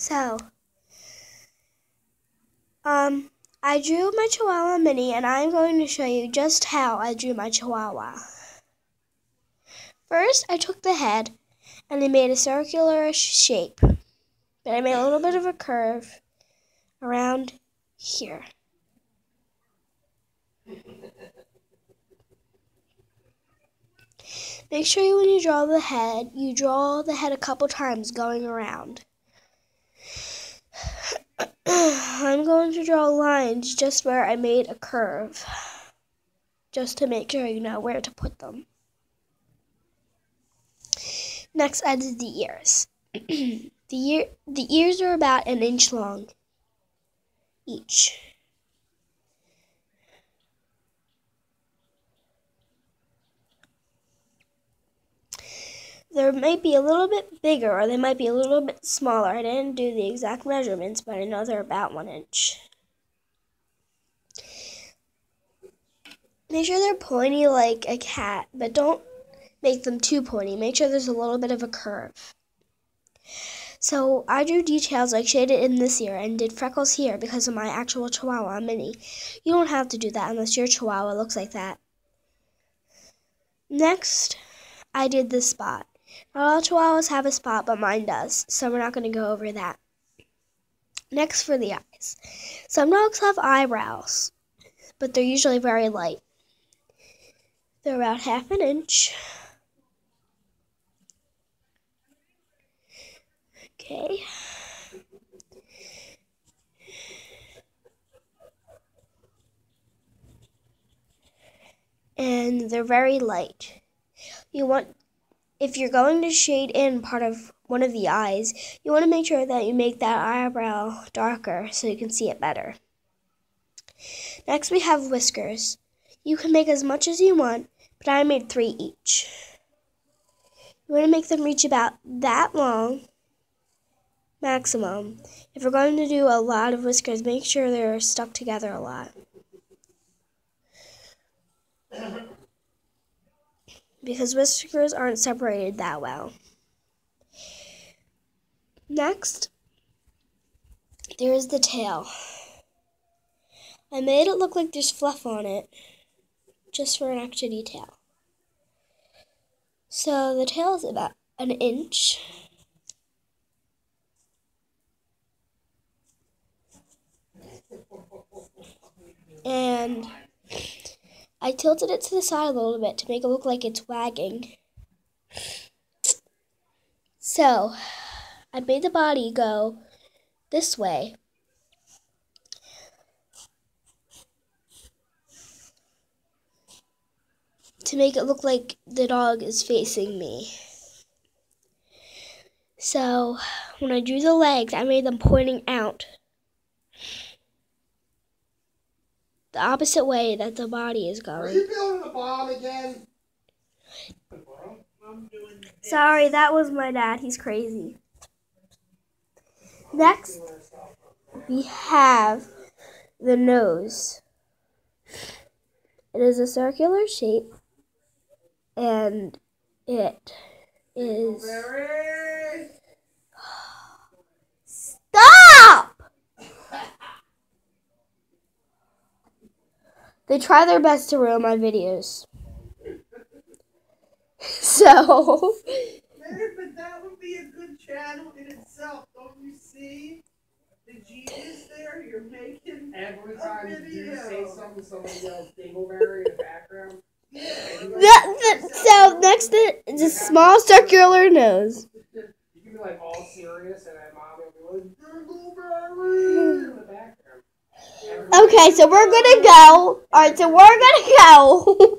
So, I drew my Chihuahua Mini, and I'm going to show you just how I drew my Chihuahua. First, I took the head, and I made a circular shape. But I made a little bit of a curve around here. Make sure when you draw the head a couple times going around. I'm going to draw lines just where I made a curve, just to make sure you know where to put them. Next, I did the ears. The ears are about 1 inch long each. They might be a little bit bigger or they might be a little bit smaller. I didn't do the exact measurements, but I know they're about 1 inch. Make sure they're pointy like a cat, but don't make them too pointy. Make sure there's a little bit of a curve. So I drew details like shaded in this ear and did freckles here because of my actual Chihuahua Mini. You don't have to do that unless your Chihuahua looks like that. Next, I did this spot. Not all Chihuahuas have a spot, but mine does, so we're not going to go over that. Next, for the eyes. Some dogs have eyebrows, but they're usually very light. They're about 1/2 inch. Okay. And they're very light. If you're going to shade in part of one of the eyes, you want to make sure that you make that eyebrow darker so you can see it better. Next, we have whiskers. You can make as much as you want, but I made 3 each. You want to make them reach about that long, maximum. If you're going to do a lot of whiskers, make sure they're stuck together a lot. Because whiskers aren't separated that well. Next, there is the tail. I made it look like there's fluff on it, just for an extra detail. So the tail is about 1 inch. And I tilted it to the side a little bit to make it look like it's wagging. So, I made the body go this way. To make it look like the dog is facing me. So, when I drew the legs, I made them pointing out the opposite way that the body is going. Are you building the bomb again? Sorry, that was my dad. He's crazy. Next, we have the nose. It is a circular shape, and it is... Stop! They try their best to ruin my videos. So... Mary, but that would be a good channel in itself, don't you see? The genius there, you're making Every a time video. you say something, somebody yells Dingleberry in the background. So next is a small circular nose. You can be like all serious, and then mom will be like Dingleberry in the background. Okay, so we're gonna go. Alright, so we're gonna go.